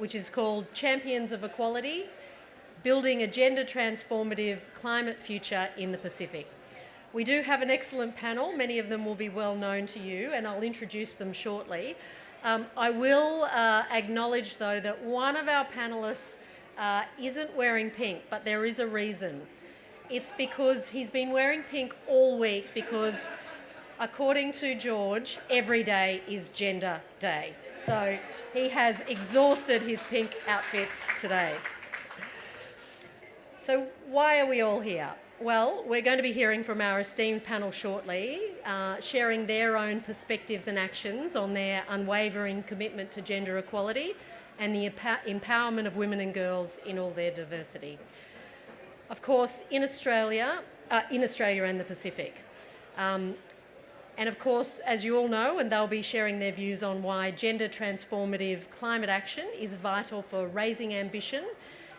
which is called Champions of Equality, Building a Gender-Transformative Climate Future in the Pacific. We do have an excellent panel. Many of them will be well known to you, and I'll introduce them shortly. I will acknowledge, though, that one of our panellists isn't wearing pink, but there is a reason. It's because he's been wearing pink all week because, according to George, every day is Gender Day. So he has exhausted his pink outfits today. So why are we all here? Well, we're going to be hearing from our esteemed panel shortly, sharing their own perspectives and actions on their unwavering commitment to gender equality and the empowerment of women and girls in all their diversity. Of course, in Australia and the Pacific. And of course, as you all know, and they'll be sharing their views on why gender-transformative climate action is vital for raising ambition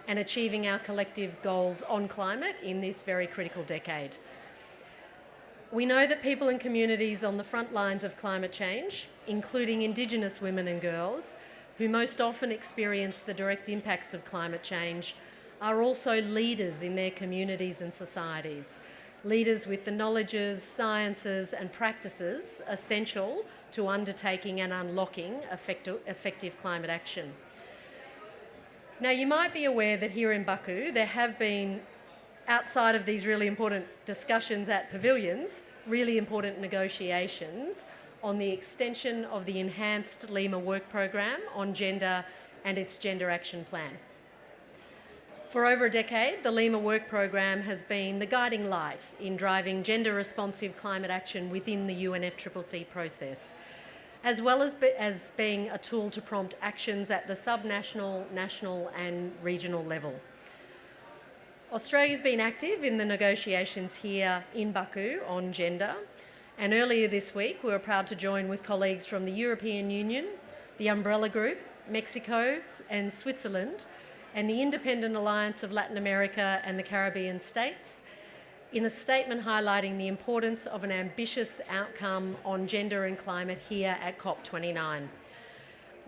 and achieving our collective goals on climate in this very critical decade. We know that people and communities on the front lines of climate change, including Indigenous women and girls, who most often experience the direct impacts of climate change, are also leaders in their communities and societies, leaders with the knowledges, sciences and practices essential to undertaking and unlocking effective climate action. Now, you might be aware that here in Baku there have been, outside of these really important discussions at pavilions, really important negotiations on the extension of the enhanced Lima work program on gender and its gender action plan. For over a decade, the Lima work program has been the guiding light in driving gender-responsive climate action within the UNFCCC process, as well as being a tool to prompt actions at the subnational, national and regional level. Australia's been active in the negotiations here in Baku on gender, and earlier this week we were proud to join with colleagues from the European Union, the Umbrella Group, Mexico and Switzerland, and the Independent Alliance of Latin America and the Caribbean States in a statement highlighting the importance of an ambitious outcome on gender and climate here at COP29.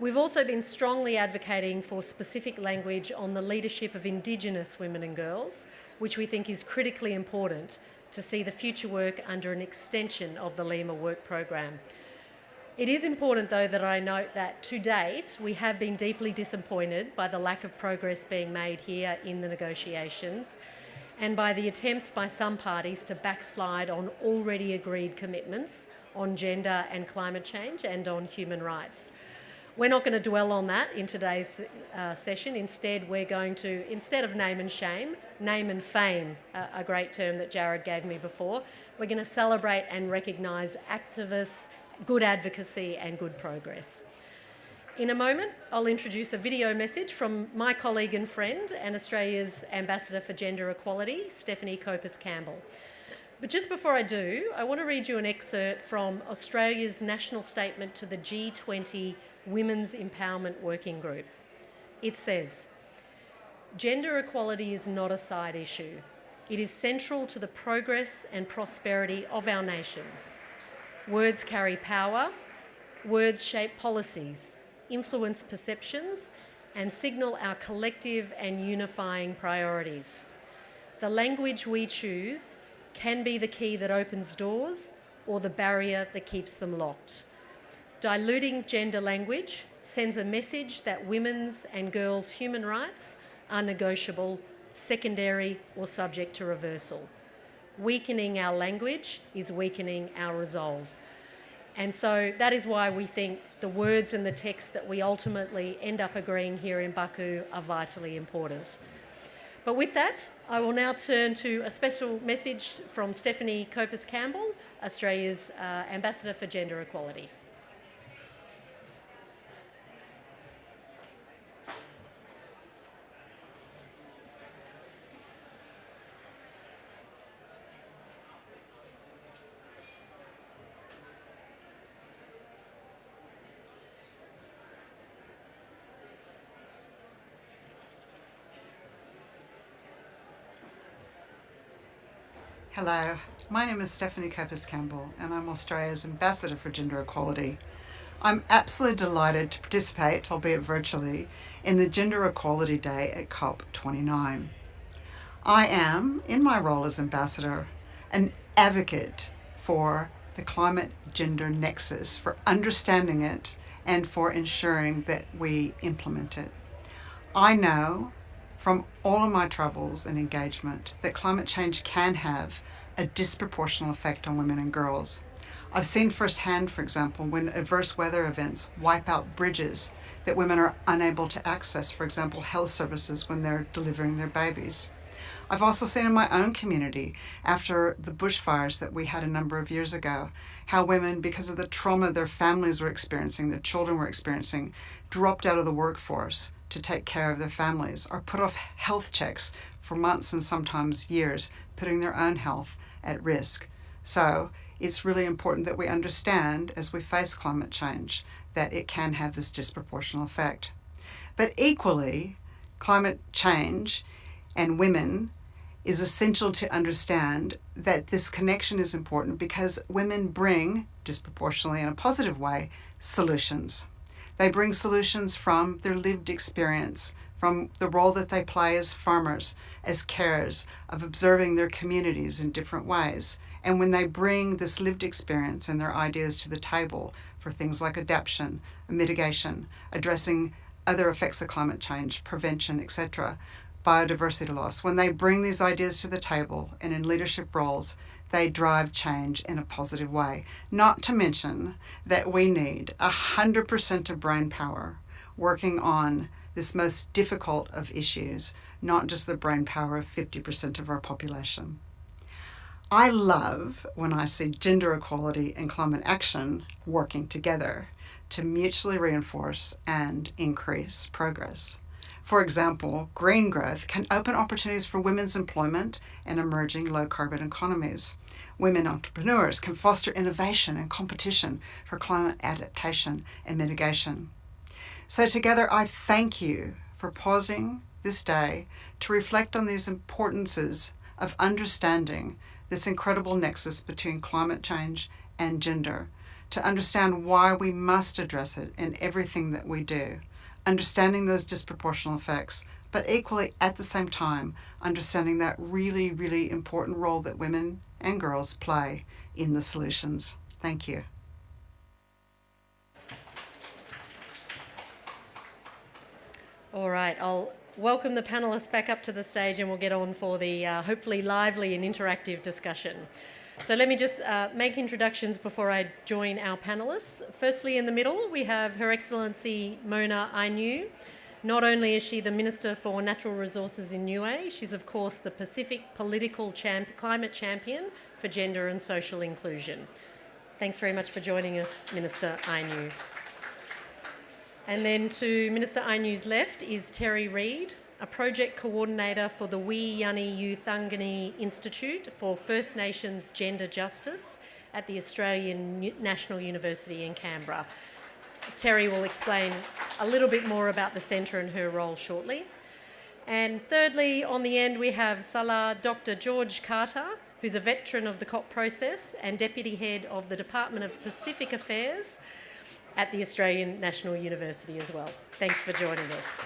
We've also been strongly advocating for specific language on the leadership of Indigenous women and girls, which we think is critically important to see the future work under an extension of the Lima work program. It is important, though, that I note that to date we have been deeply disappointed by the lack of progress being made here in the negotiations and by the attempts by some parties to backslide on already agreed commitments on gender and climate change and on human rights. We're not going to dwell on that in today's session. Instead, we're going to, instead of name and shame, name and fame, a great term that Jared gave me before. We're going to celebrate and recognise activists, good advocacy and good progress. In a moment, I'll introduce a video message from my colleague and friend and Australia's Ambassador for Gender Equality, Stephanie Copus-Campbell. But just before I do, I want to read you an excerpt from Australia's national statement to the G20 Women's Empowerment Working Group. It says, "Gender equality is not a side issue. It is central to the progress and prosperity of our nations. Words carry power, words shape policies, influence perceptions and signal our collective and unifying priorities. The language we choose can be the key that opens doors or the barrier that keeps them locked. Diluting gender language sends a message that women's and girls' human rights are negotiable, secondary or subject to reversal. Weakening our language is weakening our resolve." And so that is why we think the words and the text that we ultimately end up agreeing here in Baku are vitally important. But with that, I will now turn to a special message from Stephanie Copus-Campbell, Australia's Ambassador for Gender Equality. Hello, my name is Stephanie Copus-Campbell and I'm Australia's Ambassador for Gender Equality. I'm absolutely delighted to participate, albeit virtually, in the Gender Equality Day at COP29. I am, in my role as ambassador, an advocate for the climate gender nexus, for understanding it and for ensuring that we implement it. I know from all of my travels and engagement that climate change can have a disproportionate effect on women and girls. I've seen firsthand, for example, when adverse weather events wipe out bridges that women are unable to access, for example, health services when they're delivering their babies. I've also seen in my own community, after the bushfires that we had a number of years ago, how women, because of the trauma their families were experiencing, their children were experiencing, dropped out of the workforce to take care of their families or put off health checks for months and sometimes years, putting their own health at risk. So it's really important that we understand, as we face climate change, that it can have this disproportionate effect. But equally, climate change and women is essential to understand that this connection is important because women bring, disproportionately in a positive way, solutions. They bring solutions from their lived experience, from the role that they play as farmers, as carers, of observing their communities in different ways. And when they bring this lived experience and their ideas to the table for things like adaptation, mitigation, addressing other effects of climate change, prevention, etc., biodiversity loss, when they bring these ideas to the table and in leadership roles, they drive change in a positive way. Not to mention that we need 100% of brain power working on this most difficult of issues, not just the brain power of 50% of our population. I love when I see gender equality and climate action working together to mutually reinforce and increase progress. For example, green growth can open opportunities for women's employment and emerging low-carbon economies. Women entrepreneurs can foster innovation and competition for climate adaptation and mitigation. So together, I thank you for pausing this day to reflect on these importances of understanding this incredible nexus between climate change and gender, to understand why we must address it in everything that we do, understanding those disproportionate effects, but equally at the same time, understanding that really, really important role that women and girls play in the solutions. Thank you. All right, I'll welcome the panellists back up to the stage and we'll get on for the hopefully lively and interactive discussion. So let me just make introductions before I join our panellists. Firstly, in the middle, we have Her Excellency Mona Ainu. Not only is she the Minister for Natural Resources in Niue, she's of course the Pacific political climate champion for gender and social inclusion. Thanks very much for joining us, Minister Ainu. And then to Minister Ainu's left is Terry Reid, a project coordinator for the Wiyani Youthangani Institute for First Nations Gender Justice at the Australian National University in Canberra. Terry will explain a little bit more about the centre and her role shortly. And thirdly, on the end, we have Salah Dr. George Carter, who's a veteran of the COP process and Deputy Head of the Department of Pacific Affairs at the Australian National University as well. Thanks for joining us.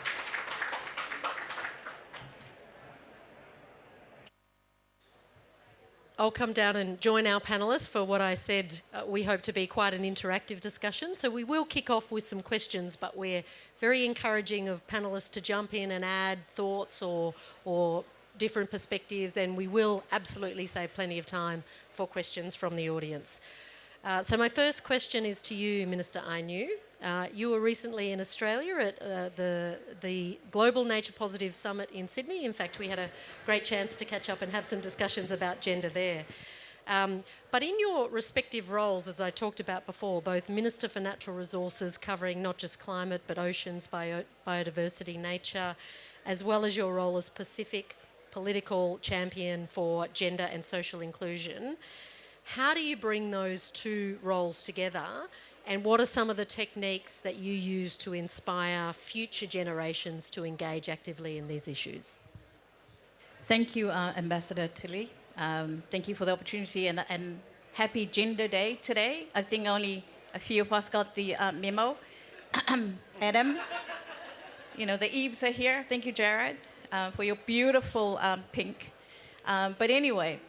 I'll come down and join our panellists for what I said we hope to be quite an interactive discussion. So we will kick off with some questions, but we're very encouraging of panellists to jump in and add thoughts or different perspectives, and we will absolutely save plenty of time for questions from the audience. So my first question is to you, Minister Ainu. You were recently in Australia at the Global Nature Positive Summit in Sydney. In fact, we had a great chance to catch up and have some discussions about gender there. But in your respective roles, as I talked about before, both Minister for Natural Resources, covering not just climate but oceans, biodiversity, nature, as well as your role as Pacific political champion for gender and social inclusion, how do you bring those two roles together, and what are some of the techniques that you use to inspire future generations to engage actively in these issues? Thank you, Ambassador Tilly. Thank you for the opportunity, and happy Gender Day today. I think only A few of us got the memo. Adam, the Eves are here. Thank you, Jared, for your beautiful pink. But anyway,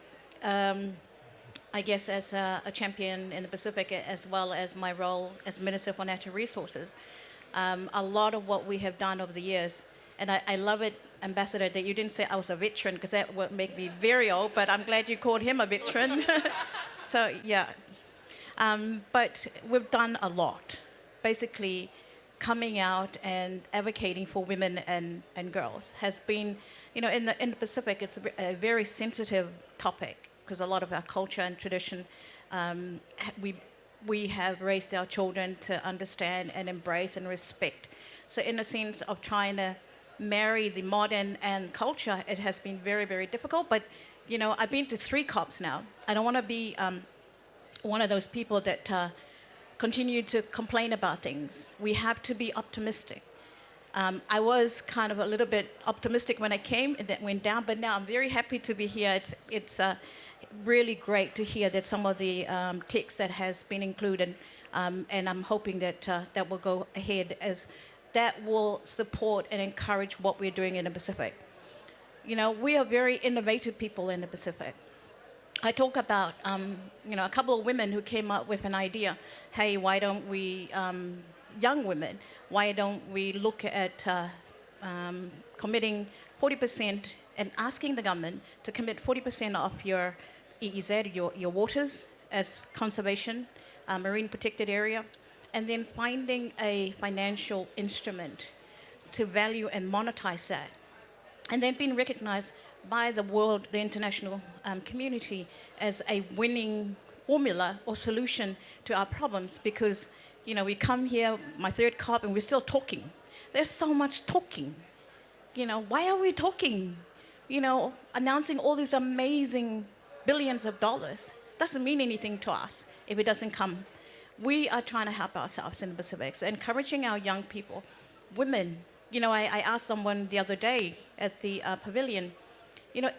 I guess as a champion in the Pacific, as well as my role as Minister for Natural Resources, a lot of what we have done over the years, and I love it, Ambassador, that you didn't say I was a veteran, because that would make me very old, but I'm glad you called him a veteran. So, yeah. But we've done a lot. Basically, coming out and advocating for women and girls has been, in the Pacific, it's a very sensitive topic, because a lot of our culture and tradition, we have raised our children to understand and embrace and respect. So in the sense of trying to marry the modern and culture, it has been very, very difficult. But, I've been to 3 COPs now. I don't want to be one of those people that continue to complain about things. We have to be optimistic. I was kind of a little bit optimistic when I came and that went down, but now I'm very happy to be here. It's really great to hear that some of the text that has been included, and I'm hoping that that will go ahead, as that will support and encourage what we're doing in the Pacific. We are very innovative people in the Pacific. I talk about, a couple of women who came up with an idea. Hey, why don't we, young women, why don't we look at committing 40% and asking the government to commit 40% of your EEZ, your waters, as conservation, marine protected area, and then finding a financial instrument to value and monetize that, and then being recognized by the world, the international community, as a winning formula or solution to our problems. Because, we come here, my 3rd COP, and we're still talking. There's so much talking. Why are we talking? Announcing all these amazing billions of dollars doesn't mean anything to us if it doesn't come. We are trying to help ourselves in the Pacific, so encouraging our young people, women. I asked someone the other day at the pavilion,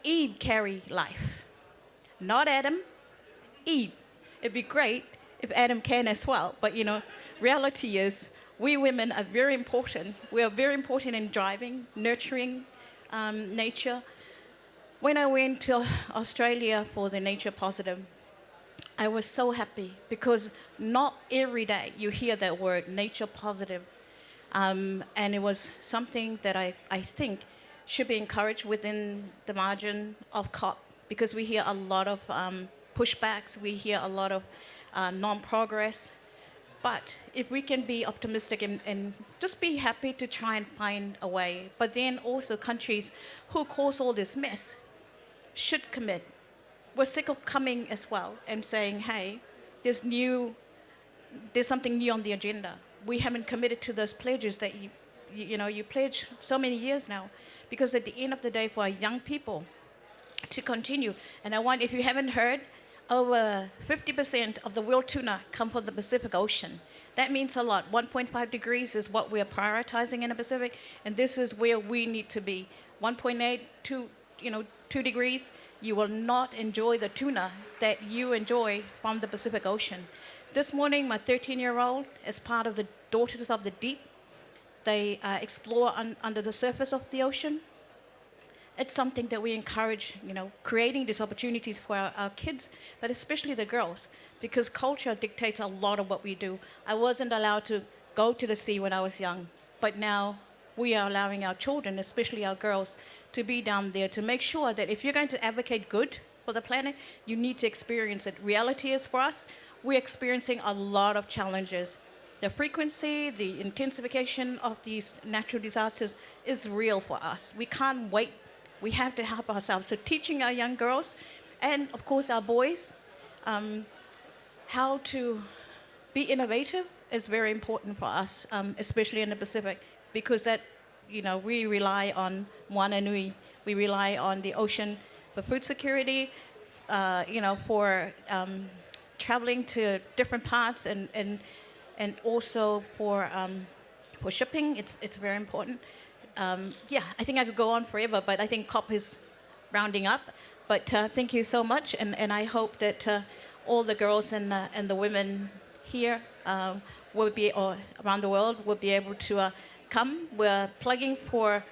Eve carry life, not Adam, Eve. It'd be great if Adam can as well, but reality is we women are very important. We are very important in driving, nurturing nature. When I went to Australia for the Nature Positive, I was so happy, because not every day you hear that word, nature positive. And it was something that I think should be encouraged within the margin of COP, because we hear a lot of pushbacks, we hear a lot of non-progress. But if we can be optimistic and just be happy to try and find a way, but then also countries who cause all this mess should commit. We're sick of coming as well and saying, hey, there's something new on the agenda. We haven't committed to those pledges that you pledged so many years now. Because at the end of the day, for our young people to continue, and if you haven't heard, over 50% of the world tuna come from the Pacific Ocean. That means a lot. 1.5 degrees is what we're prioritizing in the Pacific, and this is where we need to be. 1.8, 2 degrees, you will not enjoy the tuna that you enjoy from the Pacific Ocean. This morning, my 13-year-old, as part of the Daughters of the Deep, they explore under the surface of the ocean. It's something that we encourage, creating these opportunities for our kids, but especially the girls, because culture dictates a lot of what we do. I wasn't allowed to go to the sea when I was young, but now we are allowing our children, especially our girls, to be down there, to make sure that if you're going to advocate good for the planet, you need to experience it. Reality is, for us, we're experiencing a lot of challenges. The frequency, the intensification of these natural disasters is real for us. We can't wait. We have to help ourselves. So teaching our young girls, and of course our boys, how to be innovative is very important for us, especially in the Pacific, because that, we rely on Moananui. We rely on the ocean for food security, for traveling to different parts, and also for shipping. It's very important. I think I could go on forever, but I think COP is rounding up. But thank you so much, and I hope that all the girls and the women here will be, or around the world, will be able to come. We're plugging for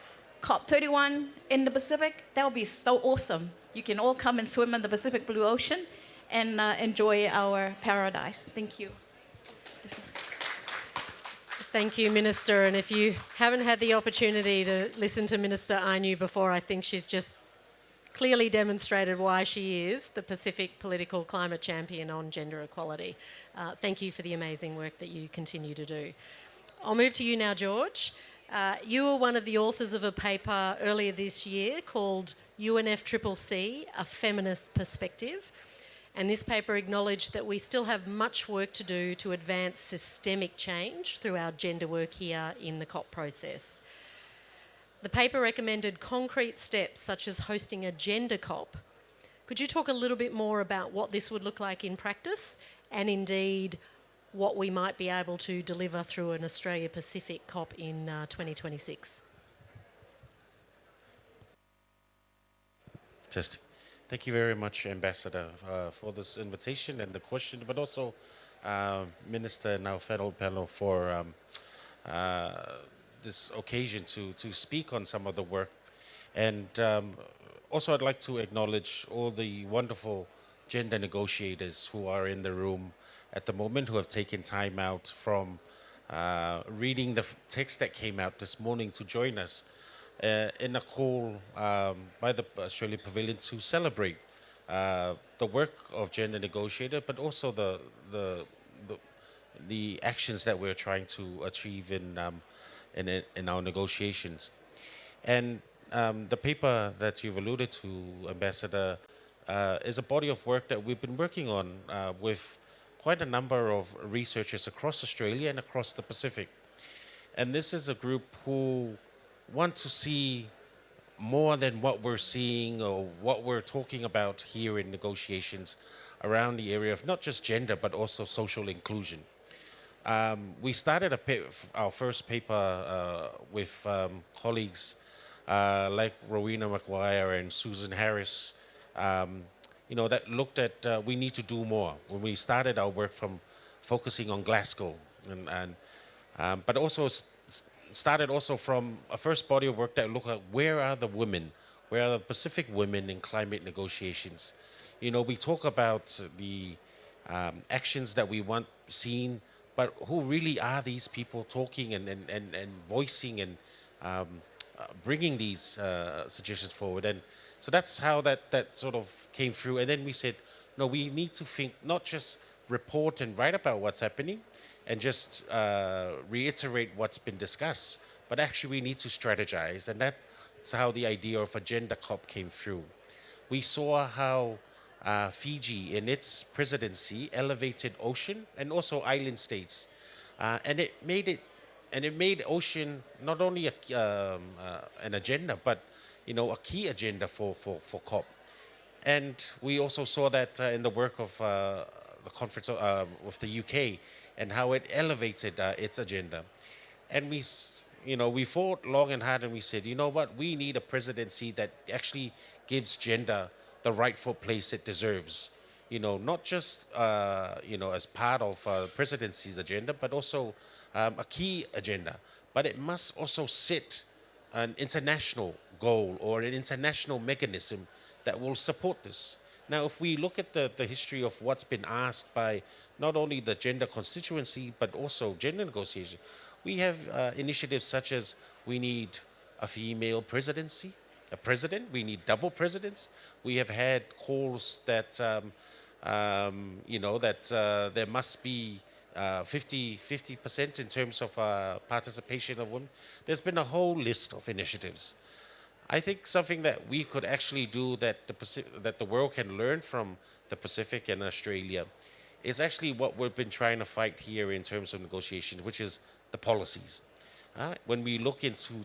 COP31 in the Pacific. That would be so awesome. You can all come and swim in the Pacific Blue Ocean and enjoy our paradise. Thank you. Thank you, Minister. And if you haven't had the opportunity to listen to Minister Ainu before, I think she's just clearly demonstrated why she is the Pacific political climate champion on gender equality. Thank you for the amazing work that you continue to do. I'll move to you now, George. You were one of the authors of a paper earlier this year called UNFCCC, A Feminist Perspective. And this paper acknowledged that we still have much work to do to advance systemic change through our gender work here in the COP process. The paper recommended concrete steps such as hosting a gender COP. Could you talk a little bit more about what this would look like in practice and indeed what we might be able to deliver through an Australia Pacific COP in 2026? Thank you very much, Ambassador, for this invitation and the question, but also Minister and our fellow panel for this occasion to speak on some of the work. And also I'd like to acknowledge all the wonderful gender negotiators who are in the room at the moment, who have taken time out from reading the text that came out this morning to join us in a call by the Australia Pavilion to celebrate the work of gender negotiator, but also the actions that we're trying to achieve in our negotiations. And the paper that you've alluded to, Ambassador, is a body of work that we've been working on with quite a number of researchers across Australia and across the Pacific. And this is a group who want to see more than what we're seeing or what we're talking about here in negotiations around the area of not just gender, but also social inclusion. We started our first paper with colleagues like Rowena McGuire and Susan Harris, that looked at we need to do more. When we started our work from focusing on Glasgow, but also started also from a first body of work that looked at where are the women, where are the Pacific women in climate negotiations. We talk about the actions that we want seen, but who really are these people talking and voicing and bringing these suggestions forward? And so that's how that sort of came through. And then we said, no, we need to think, not just report and write about what's happening and just reiterate what's been discussed, but actually we need to strategize. And that's how the idea of a gender COP came through. We saw how Fiji in its presidency elevated ocean and also island states. And it made ocean not only an agenda, but a key agenda for COP. And we also saw that in the work of the conference with the UK and how it elevated its agenda. And we fought long and hard, and we said, you know what, we need a presidency that actually gives gender the rightful place it deserves. Not just as part of presidency's agenda, but also a key agenda. But it must also set an international goal or an international mechanism that will support this. Now, if we look at the history of what's been asked by not only the gender constituency, but also gender negotiation, we have initiatives such as we need a female presidency, a president, we need double presidents. We have had calls that, there must be 50% in terms of participation of women. There's been a whole list of initiatives. I think something that we could actually do that the world can learn from the Pacific and Australia is actually what we've been trying to fight here in terms of negotiations, which is the policies. When we look into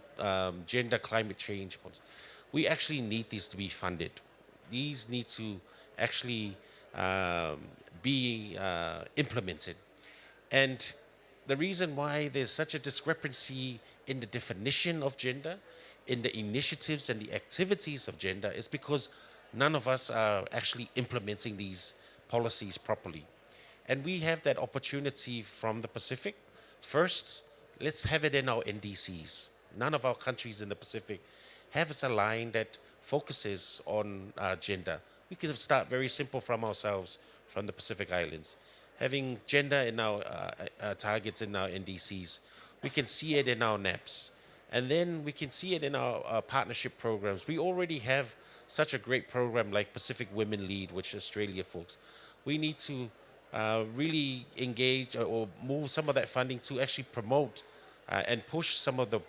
gender climate change, we actually need these to be funded. These need to actually be implemented. And the reason why there's such a discrepancy in the definition of gender, in the initiatives and the activities of gender, is because none of us are actually implementing these policies properly. And we have that opportunity from the Pacific. First, let's have it in our NDCs. None of our countries in the Pacific have a line that focuses on gender. We could start very simple from ourselves, from the Pacific Islands. Having gender in our targets in our NDCs, we can see it in our NAPs. And then we can see it in our partnership programs. We already have such a great program like Pacific Women Lead, which Australia folks. We need to really engage or move some of that funding to actually promote and push some of the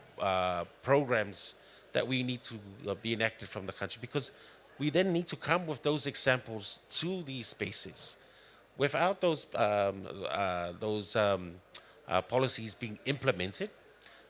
programs that we need to be enacted from the country, because we then need to come with those examples to these spaces. Without those policies being implemented,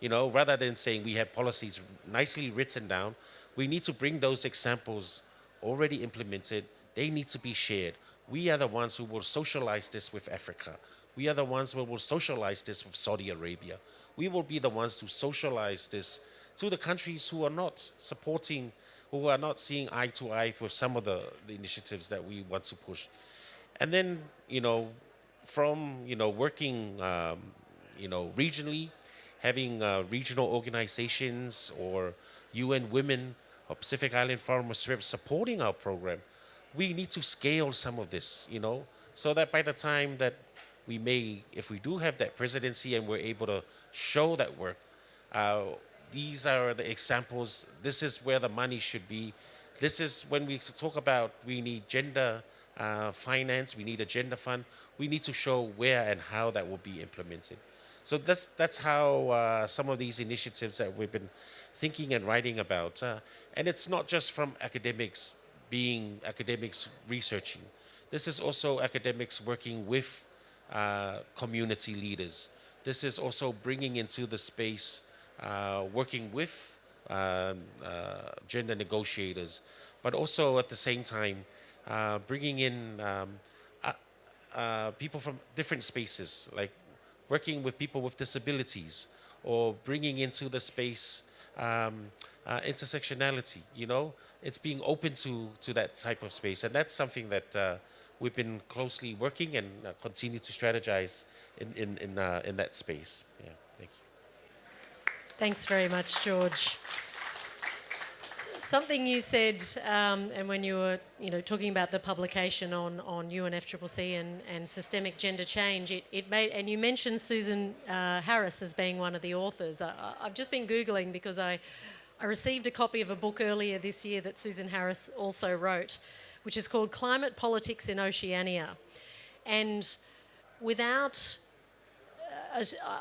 rather than saying we have policies nicely written down, we need to bring those examples already implemented. They need to be shared. We are the ones who will socialize this with Africa. We are the ones who will socialize this with Saudi Arabia. We will be the ones to socialize this to the countries who are not supporting, who are not seeing eye to eye with some of the initiatives that we want to push. And then, from, working, regionally, having regional organizations or UN Women or Pacific Island Farmers Reps supporting our program, we need to scale some of this, so that by the time that we may, if we do have that presidency and we're able to show that work, these are the examples. This is where the money should be. This is when we talk about we need gender finance, we need a gender fund. We need to show where and how that will be implemented. So that's how some of these initiatives that we've been thinking and writing about. And it's not just from academics being academics researching. This is also academics working with community leaders. This is also bringing into the space, working with gender negotiators, but also at the same time, bringing in people from different spaces, like working with people with disabilities, or bringing into the space intersectionality. It's being open to that type of space, and that's something that we've been closely working and continue to strategize in that space. Yeah, thank you. Thanks very much, George. Something you said, and when you were, talking about the publication on UNFCCC and systemic gender change, it made, and you mentioned Susan Harris as being one of the authors. I've just been Googling because I received a copy of a book earlier this year that Susan Harris also wrote, which is called Climate Politics in Oceania. And without,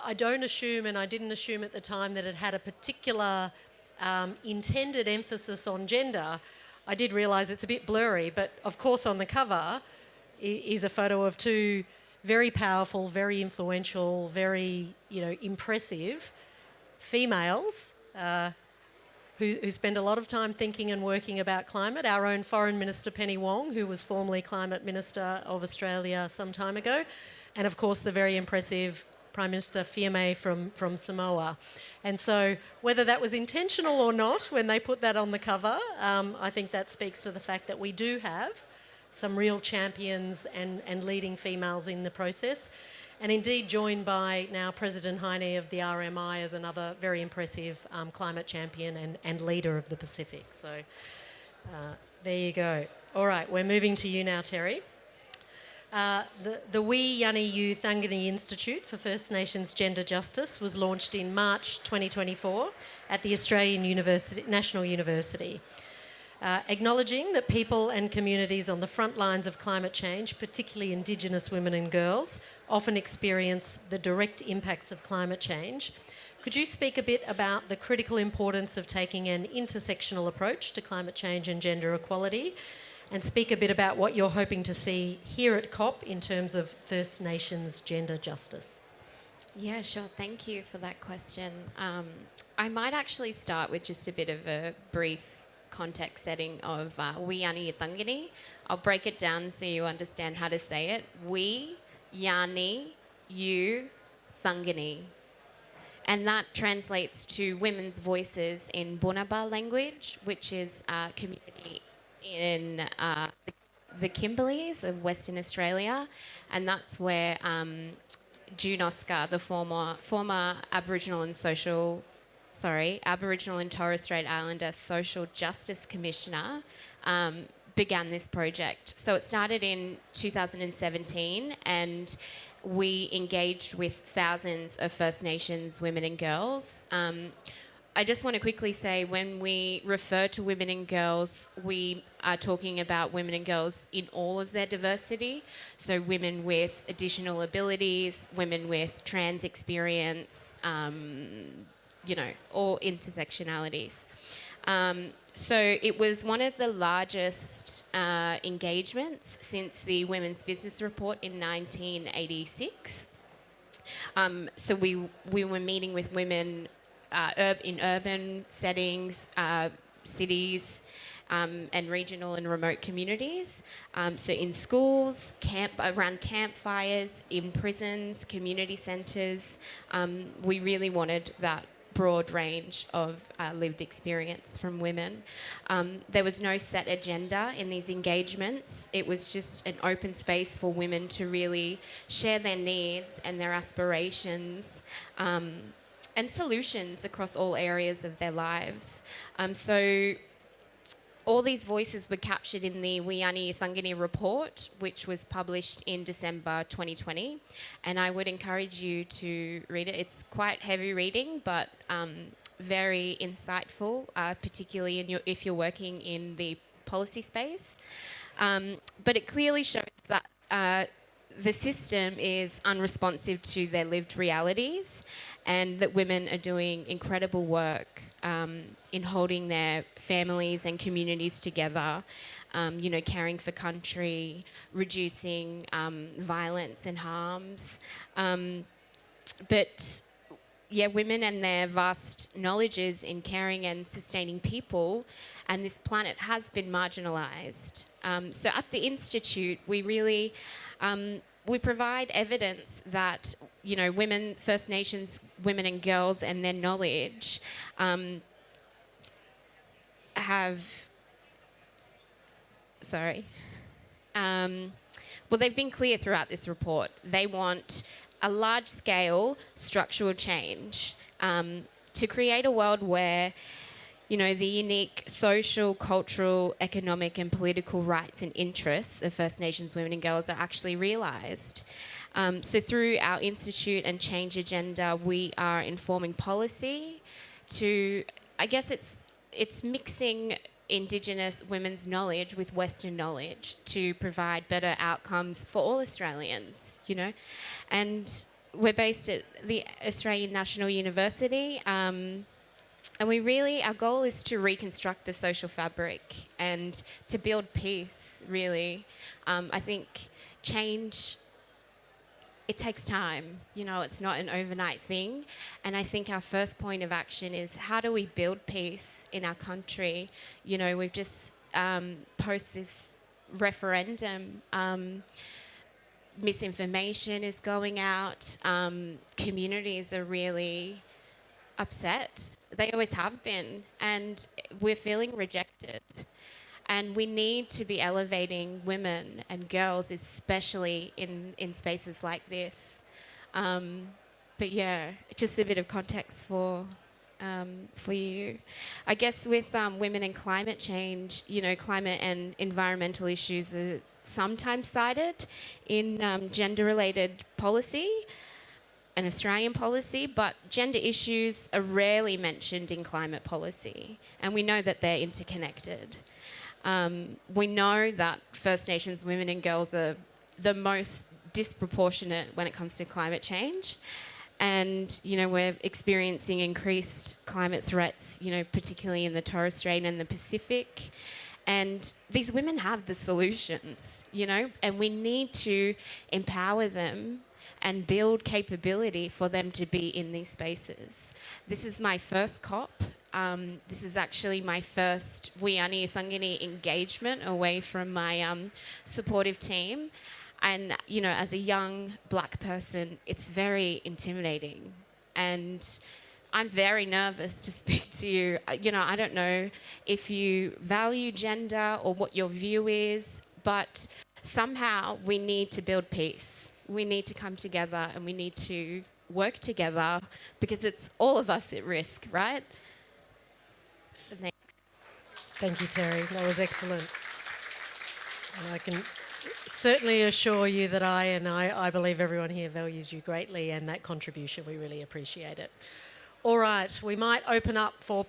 I don't assume, and I didn't assume at the time, that it had a particular intended emphasis on gender. I did realise it's a bit blurry, but of course on the cover is a photo of two very powerful, very influential, very impressive females who spend a lot of time thinking and working about climate. Our own Foreign Minister Penny Wong, who was formerly Climate Minister of Australia some time ago, and of course the very impressive Prime Minister Fiame from Samoa. And so whether that was intentional or not when they put that on the cover, I think that speaks to the fact that we do have some real champions and leading females in the process. And indeed joined by now President Heine of the RMI as another very impressive climate champion and leader of the Pacific. So there you go. All right, we're moving to you now, Terry. The Wee Yani Yu Thangani Institute for First Nations Gender Justice was launched in March 2024 at the Australian National University. Acknowledging that people and communities on the front lines of climate change, particularly Indigenous women and girls, often experience the direct impacts of climate change, could you speak a bit about the critical importance of taking an intersectional approach to climate change and gender equality, and speak a bit about what you're hoping to see here at COP in terms of First Nations gender justice? Yeah, sure. Thank you for that question. I might actually start with just a bit of a brief context setting of Wee Yani Thangani. I'll break it down so you understand how to say it. Wee Yani Yu Thangani. And that translates to women's voices in Bunaba language, which is a community in the Kimberleys of Western Australia, and that's where June Oscar, the former Aboriginal and Torres Strait Islander Social Justice Commissioner, began this project. So it started in 2017, and we engaged with thousands of First Nations women and girls. I just want to quickly say, when we refer to women and girls, we are talking about women and girls in all of their diversity. So women with additional abilities, women with trans experience, all intersectionalities. So it was one of the largest engagements since the Women's Business Report in 1986. So we were meeting with women in urban settings, cities, and regional and remote communities. So in schools, around campfires, in prisons, community centres. We really wanted that broad range of lived experience from women. There was no set agenda in these engagements. It was just an open space for women to really share their needs and their aspirations and solutions across all areas of their lives. So all these voices were captured in the Wiani Thungini report, which was published in December 2020. And I would encourage you to read it. It's quite heavy reading, but very insightful, particularly if you're working in the policy space. But it clearly shows that the system is unresponsive to their lived realities, and that women are doing incredible work in holding their families and communities together, caring for country, reducing violence and harms. But women and their vast knowledges in caring and sustaining people and this planet has been marginalised. So at the Institute, we really we provide evidence that women, First Nations women and girls, and their knowledge they've been clear throughout this report. They want a large-scale structural change to create a world where the unique social, cultural, economic and political rights and interests of First Nations women and girls are actually realised. So through our institute and change agenda, we are informing policy to, I guess it's mixing Indigenous women's knowledge with Western knowledge to provide better outcomes for all Australians, And we're based at the Australian National University, and our goal is to reconstruct the social fabric and to build peace, really. I think change, it takes time. It's not an overnight thing. And I think our first point of action is, how do we build peace in our country? We've just post this referendum. Misinformation is going out. Communities are really upset. They always have been, and we're feeling rejected. And we need to be elevating women and girls, especially in spaces like this. Just a bit of context for you. I guess with women and climate change, climate and environmental issues are sometimes cited in gender-related policy, an Australian policy, but gender issues are rarely mentioned in climate policy, and we know that they're interconnected. We know that First Nations women and girls are the most disproportionate when it comes to climate change, and we're experiencing increased climate threats, particularly in the Torres Strait and the Pacific. And these women have the solutions, and we need to empower them and build capability for them to be in these spaces. This is my first COP. This is actually my first Wiani Thungini engagement away from my supportive team. And, as a young black person, it's very intimidating. And I'm very nervous to speak to you. I don't know if you value gender or what your view is, but somehow we need to build peace. We need to come together and we need to work together because it's all of us at risk, right? Thank you, Terry. That was excellent. And I can certainly assure you that I believe everyone here values you greatly, and that contribution, we really appreciate it. All right, we might open up for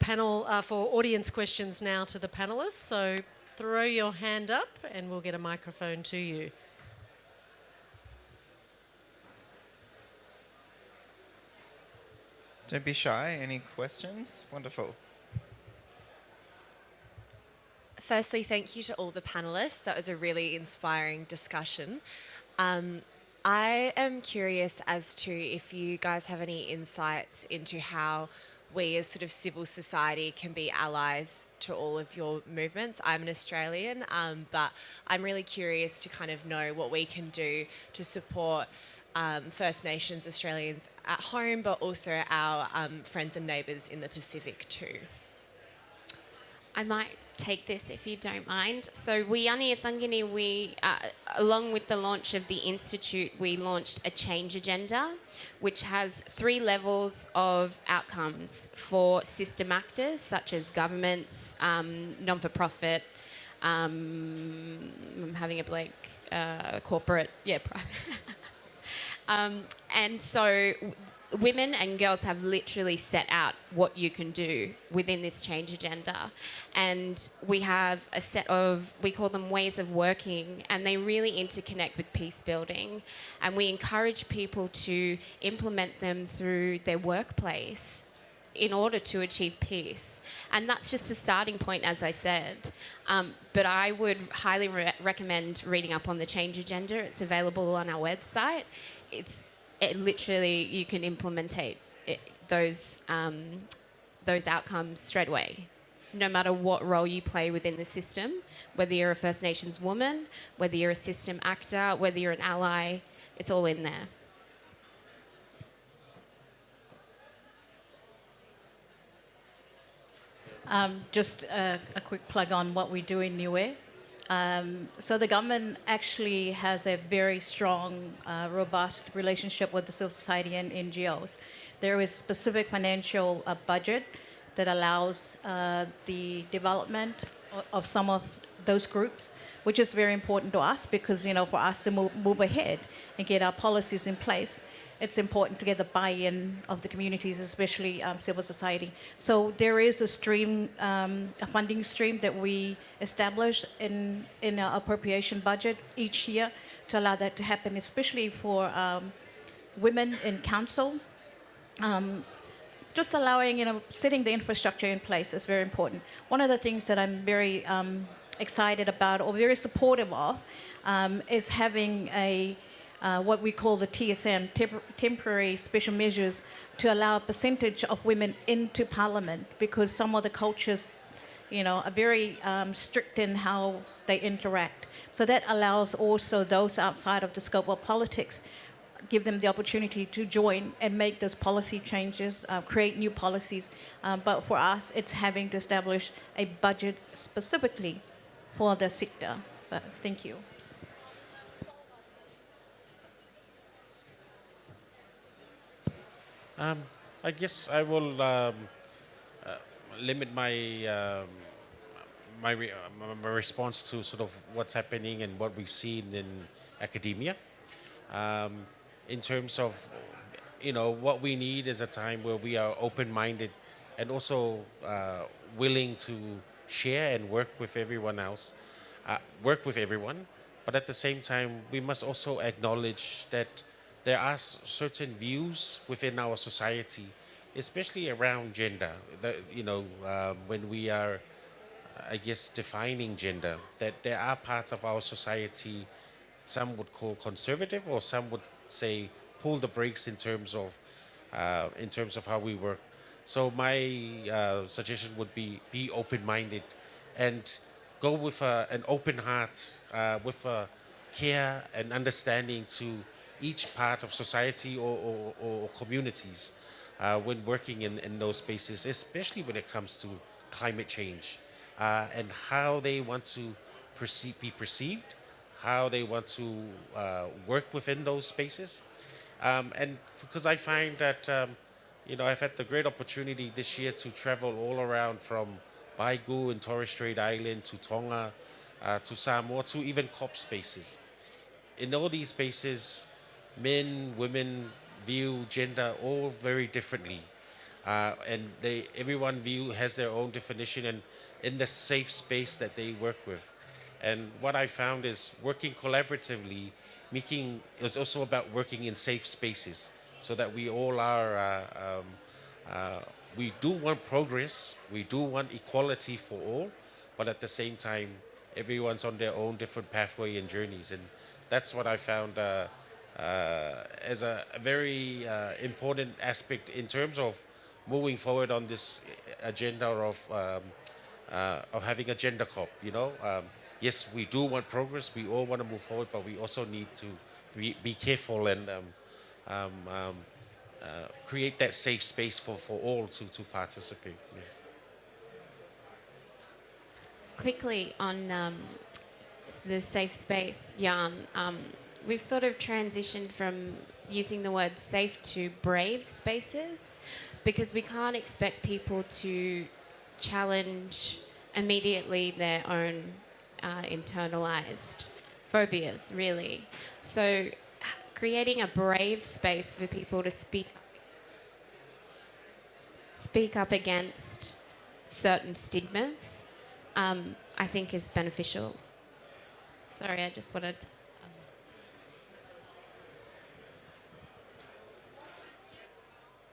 audience questions now to the panellists. So throw your hand up and we'll get a microphone to you. Don't be shy. Any questions? Wonderful. Firstly, thank you to all the panellists. That was a really inspiring discussion. I am curious as to if you guys have any insights into how we as sort of civil society can be allies to all of your movements. I'm an Australian, but I'm really curious to kind of know what we can do to support First Nations Australians at home, but also our friends and neighbours in the Pacific too. I might take this if you don't mind. So we along with the launch of the Institute, we launched a change agenda, which has 3 levels of outcomes for system actors, such as governments, non-for-profit, I'm having a blank, corporate, and so women and girls have literally set out what you can do within this change agenda. And we have a set of, we call them ways of working, and they really interconnect with peace building. And we encourage people to implement them through their workplace in order to achieve peace. And that's just the starting point, as I said. But I would highly recommend reading up on the change agenda. It's available on our website. It literally, you can implement those outcomes straight away, no matter what role you play within the system, whether you're a First Nations woman, whether you're a system actor, whether you're an ally, it's all in there. Just a quick plug on what we do in Niue. So the government actually has a very strong, robust relationship with the civil society and NGOs. There is specific financial budget that allows the development of some of those groups, which is very important to us because, for us to move ahead and get our policies in place, it's important to get the buy-in of the communities, especially civil society. So there is a stream, a funding stream that we establish in our appropriation budget each year to allow that to happen, especially for women in council. Just allowing, setting the infrastructure in place is very important. One of the things that I'm very excited about or very supportive of is having what we call the TSM, temporary special measures, to allow a percentage of women into parliament, because some of the cultures, are very strict in how they interact. So that allows also those outside of the scope of politics, give them the opportunity to join and make those policy changes, create new policies. But for us, it's having to establish a budget specifically for the sector. But thank you. I guess I will limit my my response to sort of what's happening and what we've seen in academia. In terms of, what we need is a time where we are open-minded and also willing to share and work with everyone else, work with everyone. But at the same time, we must also acknowledge that there are certain views within our society, especially around gender, when we are, I guess, defining gender, that there are parts of our society some would call conservative, or some would say pull the brakes in terms of how we work. So my suggestion would be open-minded and go with an open heart, with care and understanding to each part of society or communities when working in those spaces, especially when it comes to climate change and how they want to be perceived how they want to work within those spaces. And because I find that, I've had the great opportunity this year to travel all around from Baigu and Torres Strait Island to Tonga, to Samoa, to even COP spaces. In all these spaces, men, women view gender all very differently. And everyone has their own definition and in the safe space that they work with. And what I found is working collaboratively, making is also about working in safe spaces, so that we all are. We do want progress, we do want equality for all, but at the same time, everyone's on their own different pathway and journeys, and that's what I found as a very important aspect in terms of moving forward on this agenda of having a gender COP. Yes, we do want progress. We all want to move forward, but we also need to be careful and create that safe space for all to participate. Yeah. Quickly on the safe space, Jan, we've sort of transitioned from using the word safe to brave spaces, because we can't expect people to challenge immediately their own internalized phobias, really. So creating a brave space for people to speak up against certain stigmas, I think is beneficial. Sorry, I just wanted...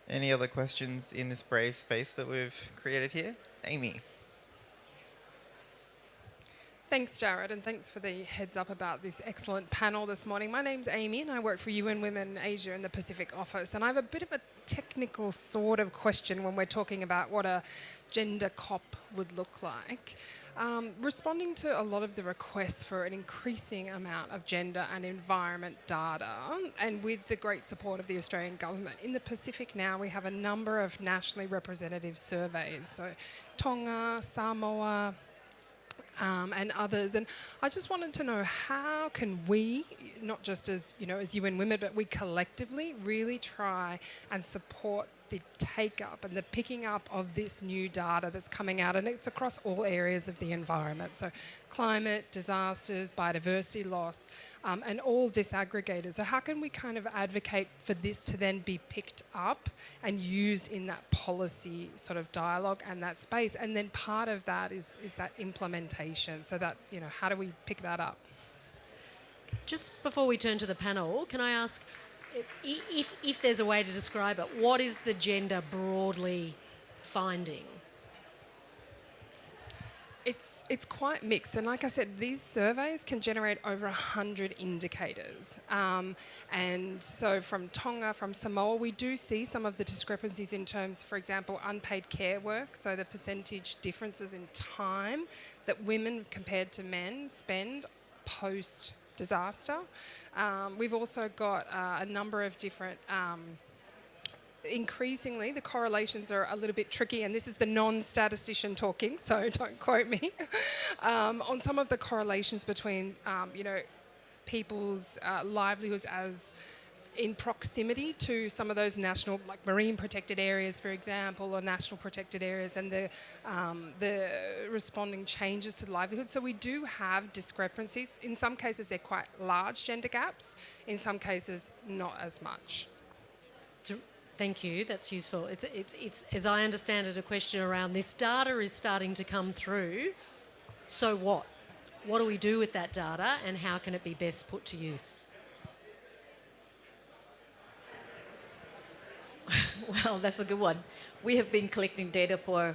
Any other questions in this brave space that we've created here? Amy. Thanks, Jared, and thanks for the heads up about this excellent panel this morning. My name's Amy, and I work for UN Women Asia in the Pacific office. And I have a bit of a technical sort of question when we're talking about what a gender COP would look like. Responding to a lot of the requests for an increasing amount of gender and environment data, and with the great support of the Australian government, in the Pacific now we have a number of nationally representative surveys. So Tonga, Samoa, and others, and I just wanted to know, how can we, not just as UN Women, but we collectively really try and support the take-up and the picking up of this new data that's coming out, and it's across all areas of the environment, so climate, disasters, biodiversity loss, and all disaggregated. So how can we kind of advocate for this to then be picked up and used in that policy sort of dialogue and that space? And then part of that is that implementation, so that, how do we pick that up? Just before we turn to the panel, can I ask, if there's a way to describe it, what is the gender broadly finding? It's quite mixed, and like I said, these surveys can generate over 100 indicators. And so from Tonga, from Samoa, we do see some of the discrepancies in terms, for example, unpaid care work, so the percentage differences in time that women compared to men spend post-disaster. We've also got a number of different... increasingly, the correlations are a little bit tricky, and this is the non-statistician talking, so don't quote me, on some of the correlations between, people's livelihoods as in proximity to some of those national, like marine protected areas, for example, or national protected areas, and the responding changes to the livelihood. So we do have discrepancies. In some cases, they're quite large gender gaps. In some cases, not as much. Thank you, that's useful. It's, as I understand it, a question around this data is starting to come through. So what? What do we do with that data, and how can it be best put to use? Well, that's a good one. We have been collecting data for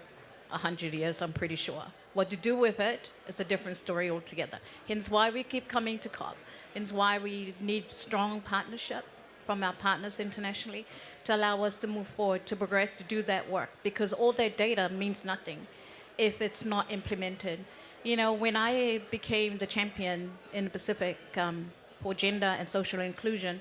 100 years, I'm pretty sure. What to do with it is a different story altogether. Hence why we keep coming to COP. Hence why we need strong partnerships from our partners internationally to allow us to move forward, to progress, to do that work. Because all that data means nothing if it's not implemented. When I became the champion in the Pacific for gender and social inclusion,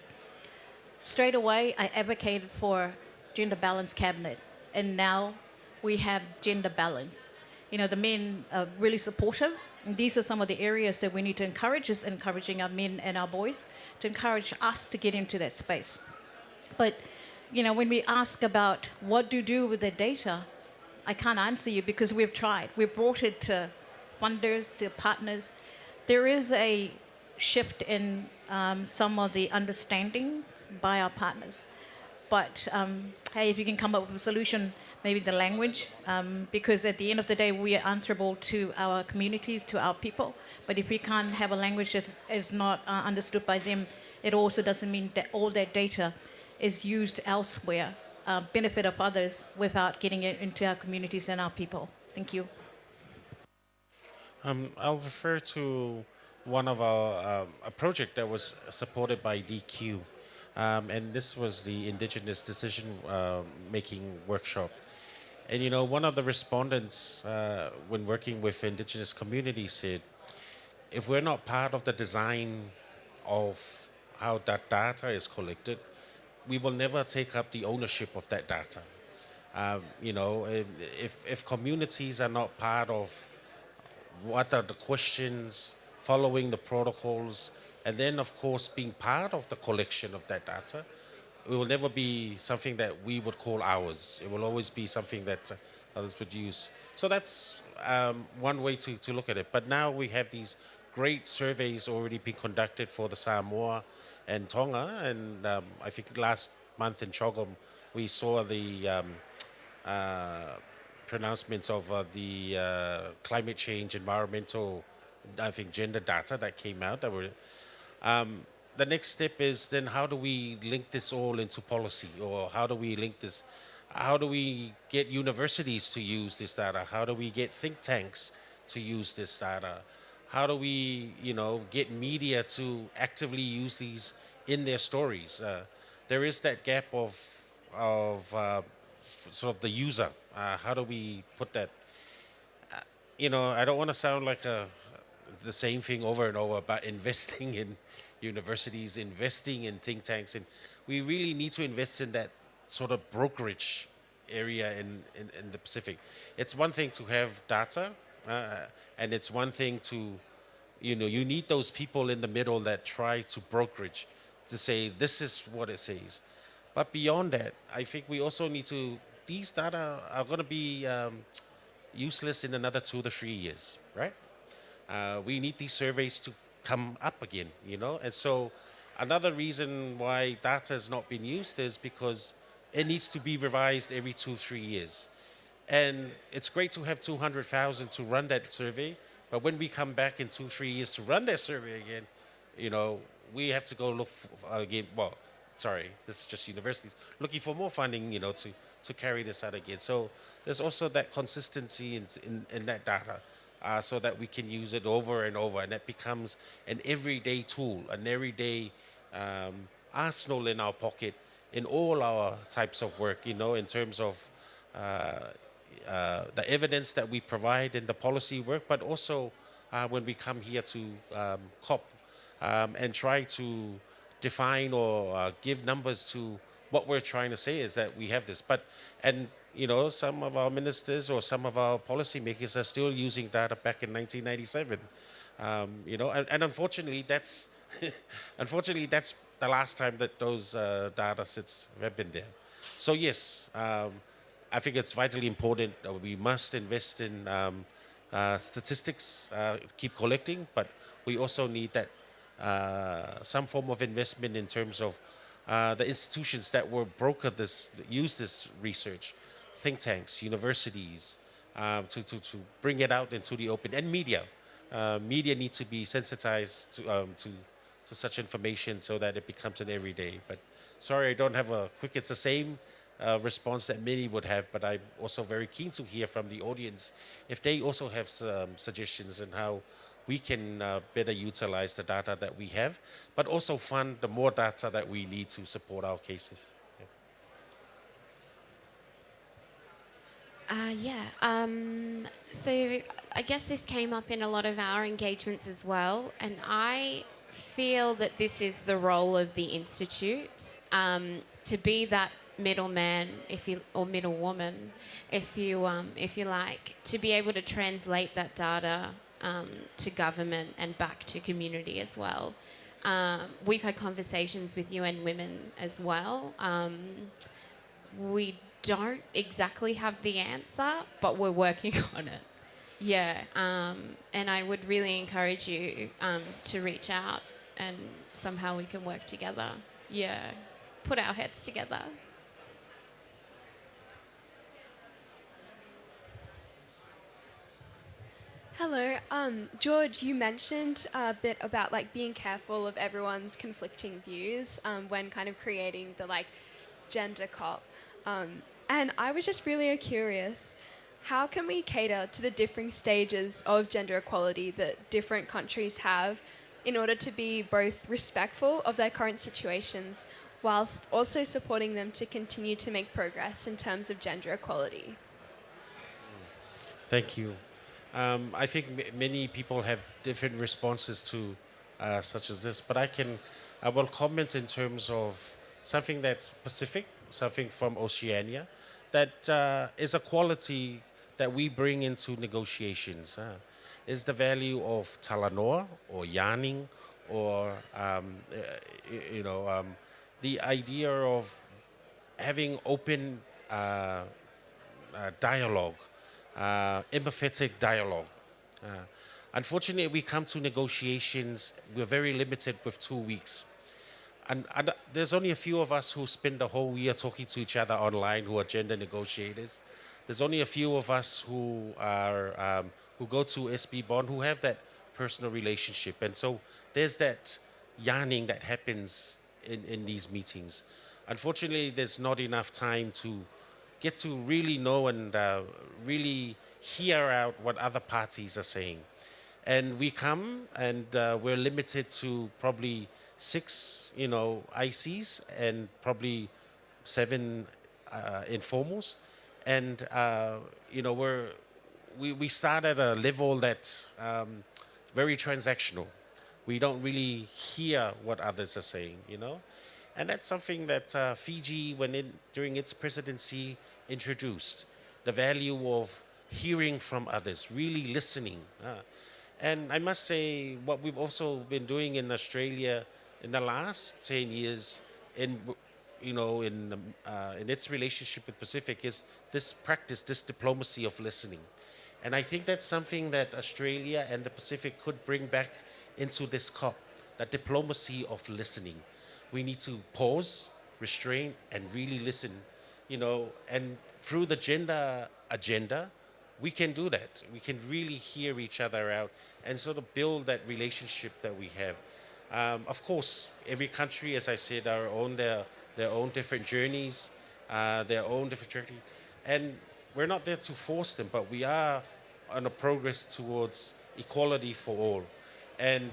straight away I advocated for gender balance cabinet. And now we have gender balance. the men are really supportive. And these are some of the areas that we need to encourage, is encouraging our men and our boys to encourage us to get into that space. But, when we ask about what do you do with the data, I can't answer you because we've tried. We've brought it to funders, to partners. There is a shift in some of the understanding by our partners. But hey, if you can come up with a solution, maybe the language, because at the end of the day, we are answerable to our communities, to our people. But if we can't have a language that is not understood by them, it also doesn't mean that all that data is used elsewhere, benefit of others, without getting it into our communities and our people. Thank you. I'll refer to one of our a project that was supported by DQ, and this was the Indigenous Decision Making Workshop. And one of the respondents, when working with Indigenous communities, said, if we're not part of the design of how that data is collected, we will never take up the ownership of that data. If communities are not part of what are the questions, following the protocols, and then, of course, being part of the collection of that data, it will never be something that we would call ours. It will always be something that others would use. So that's one way to look at it. But now we have these great surveys already being conducted for the Samoa and Tonga, and I think last month in Chogum, we saw the pronouncements of the climate change, environmental, I think gender data that came out. That were the next step is then how do we link this all into policy, or how do we link this? How do we get universities to use this data? How do we get think tanks to use this data? How do we, get media to actively use these in their stories? There is that gap of sort of the user. How do we put that? I don't want to sound like the same thing over and over about investing in universities, investing in think tanks, and we really need to invest in that sort of brokerage area in the Pacific. It's one thing to have data, and it's one thing to, you need those people in the middle that try to brokerage to say this is what it says. But beyond that, I think we also need to, these data are going to be useless in another 2 to 3 years, right? We need these surveys to come up again, and so another reason why data has not been used is because it needs to be revised every 2-3 years. And it's great to have 200,000 to run that survey, but when we come back in 2-3 years to run that survey again, we have to go look again. Well, sorry, this is just universities looking for more funding, to carry this out again. So there's also that consistency in that data, so that we can use it over and over, and that becomes an everyday tool, an everyday arsenal in our pocket in all our types of work, in terms of the evidence that we provide in the policy work, but also when we come here to COP and try to define or give numbers to what we're trying to say is that we have this. Some of our ministers or some of our policymakers are still using data back in 1997. And unfortunately, that's that's the last time that those data sets have been there. So yes, I think it's vitally important that we must invest in statistics, keep collecting, but we also need that some form of investment in terms of the institutions that will use this research, think tanks, universities, to bring it out into the open, and media. Media needs to be sensitized to such information so that it becomes an everyday. But sorry, I don't have a quick, it's the same response that many would have, but I'm also very keen to hear from the audience if they also have some suggestions on how we can better utilize the data that we have, but also fund the more data that we need to support our cases. So I guess this came up in a lot of our engagements as well, and I feel that this is the role of the Institute, to be that middleman, or middlewoman, if you like, to be able to translate that data to government and back to community as well. We've had conversations with UN Women as well. We don't exactly have the answer, but we're working on it. Yeah, and I would really encourage you to reach out and somehow we can work together. Yeah, put our heads together. Hello, George. You mentioned a bit about like being careful of everyone's conflicting views when kind of creating the like gender cop, and I was just really curious. How can we cater to the differing stages of gender equality that different countries have in order to be both respectful of their current situations whilst also supporting them to continue to make progress in terms of gender equality? Thank you. I think many people have different responses to such as this, but I will comment in terms of something that's Pacific, something from Oceania, that is a quality that we bring into negotiations. Is the value of talanoa or yarning, or the idea of having open dialogue, empathetic dialogue. Unfortunately, we come to negotiations, we're very limited with 2 weeks. And there's only a few of us who spend the whole year talking to each other online who are gender negotiators. There's only a few of us who are who go to SB Bond who have that personal relationship. And so there's that yarning that happens in these meetings. Unfortunately, there's not enough time to get to really know and really hear out what other parties are saying. And we come and we're limited to probably 6, ICs and probably 7 informals. And, we start at a level that's very transactional. We don't really hear what others are saying, And that's something that Fiji, during its presidency, introduced. The value of hearing from others, really listening. And I must say, what we've also been doing in Australia in the last 10 years, in its relationship with Pacific, is this practice, this diplomacy of listening. And I think that's something that Australia and the Pacific could bring back into this COP, that diplomacy of listening. We need to pause, restrain, and really listen, and through the gender agenda, we can do that. We can really hear each other out and sort of build that relationship that we have. Of course, every country, as I said, their own different journeys, their own different journey. And we're not there to force them, but we are on a progress towards equality for all. And,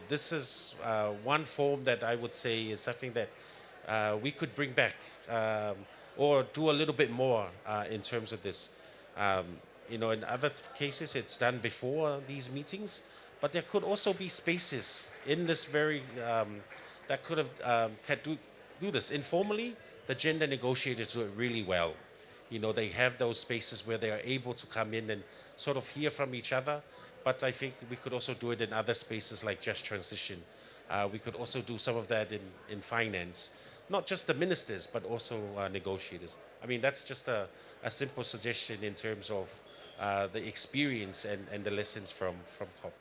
this is one form that I would say is something that we could bring back or do a little bit more in terms of this. In other cases, it's done before these meetings, but there could also be spaces in this that could have can do this informally. The gender negotiators do it really well. They have those spaces where they are able to come in and sort of hear from each other. But I think we could also do it in other spaces like Just Transition. We could also do some of that in finance. Not just the ministers, but also negotiators. I mean, that's just a simple suggestion in terms of the experience and the lessons from COP.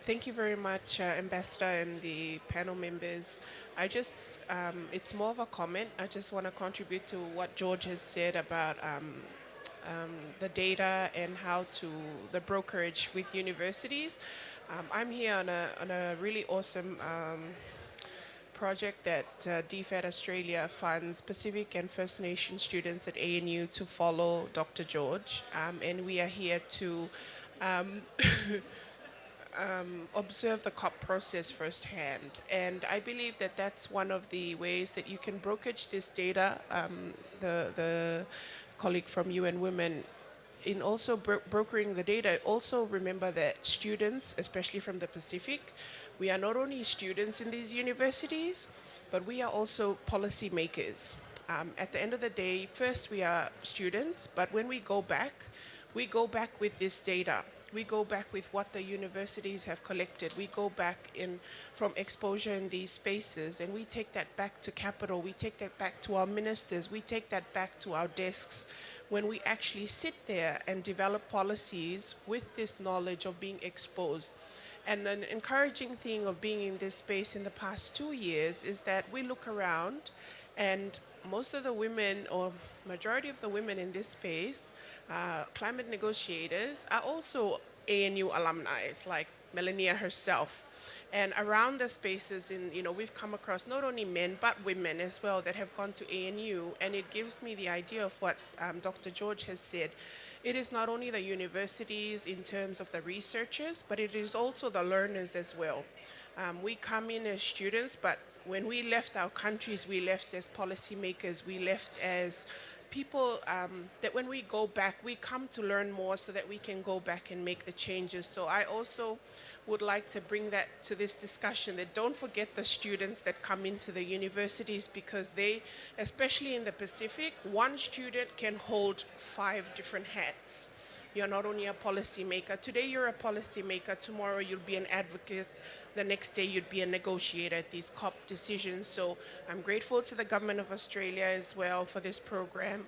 Thank you very much, Ambassador and the panel members. It's more of a comment. I just want to contribute to what George has said about the data and the brokerage with universities. I'm here on a really awesome project that DFAT Australia funds Pacific and First Nation students at ANU to follow Dr. George. And we are here to observe the COP process firsthand. And I believe that that's one of the ways that you can brokerage this data. The colleague from UN Women in also brokering the data, also remember that students, especially from the Pacific, we are not only students in these universities, but we are also policy makers. At the end of the day, first we are students, but when we go back with this data. We go back with what the universities have collected. We go back from exposure in these spaces, and we take that back to Capitol. We take that back to our ministers. We take that back to our desks when we actually sit there and develop policies with this knowledge of being exposed. And an encouraging thing of being in this space in the past 2 years is that we look around, and most of the women, or majority of the women in this space, climate negotiators, are also ANU alumni, like Melania herself. And around the spaces, we've come across not only men, but women as well that have gone to ANU. And it gives me the idea of what Dr. George has said. It is not only the universities in terms of the researchers, but it is also the learners as well. We come in as students, but when we left our countries, we left as policymakers, we left as people that when we go back, we come to learn more so that we can go back and make the changes. So I also would like to bring that to this discussion, that don't forget the students that come into the universities, because they, especially in the Pacific, one student can hold 5 different hats. You're not only a policy maker. Today you're a policy maker. Tomorrow you'll be an advocate. The next day you'd be a negotiator at these COP decisions. So I'm grateful to the Government of Australia as well for this program,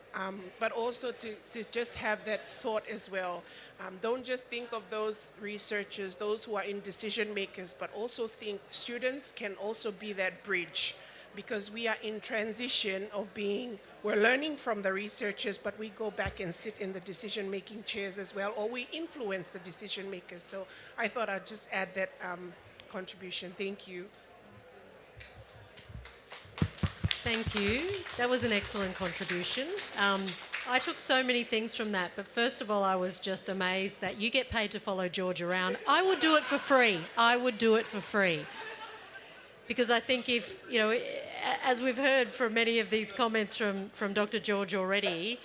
but also to just have that thought as well. Don't just think of those researchers, those who are in decision makers, but also think students can also be that bridge, because we are in transition of we're learning from the researchers, but we go back and sit in the decision-making chairs as well, or we influence the decision makers. So I thought I'd just add that contribution. Thank you. Thank you. That was an excellent contribution. I took so many things from that, but first of all, I was just amazed that you get paid to follow George around. I would do it for free. I would do it for free. Because I think if, as we've heard from many of these comments from Dr. George already,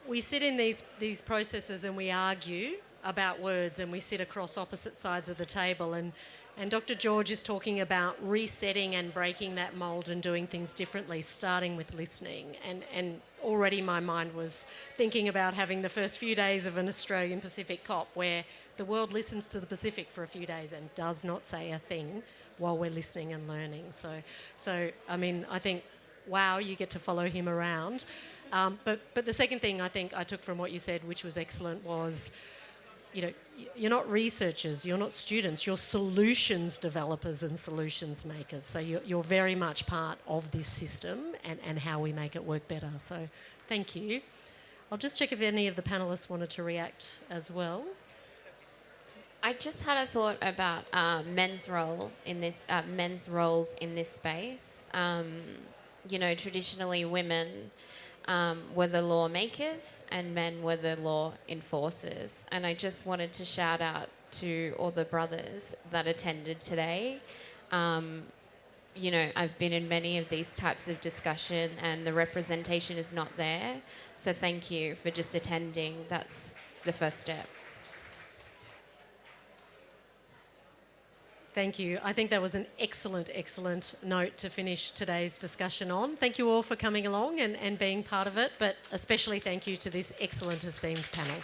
we sit in these processes and we argue about words, and we sit across opposite sides of the table. And Dr. George is talking about resetting and breaking that mould and doing things differently, starting with listening. And already my mind was thinking about having the first few days of an Australian Pacific COP where the world listens to the Pacific for a few days and does not say a thing while we're listening and learning. So I mean, I think, wow, you get to follow him around. But the second thing I think I took from what you said, which was excellent, was, you're not researchers, you're not students, you're solutions developers and solutions makers. So you're very much part of this system and how we make it work better. So thank you. I'll just check if any of the panellists wanted to react as well. I just had a thought about men's roles in this space. Traditionally women were the lawmakers and men were the law enforcers. And I just wanted to shout out to all the brothers that attended today. I've been in many of these types of discussion and the representation is not there. So thank you for just attending. That's the first step. Thank you. I think that was an excellent, excellent note to finish today's discussion on. Thank you all for coming along and being part of it, but especially thank you to this excellent esteemed panel.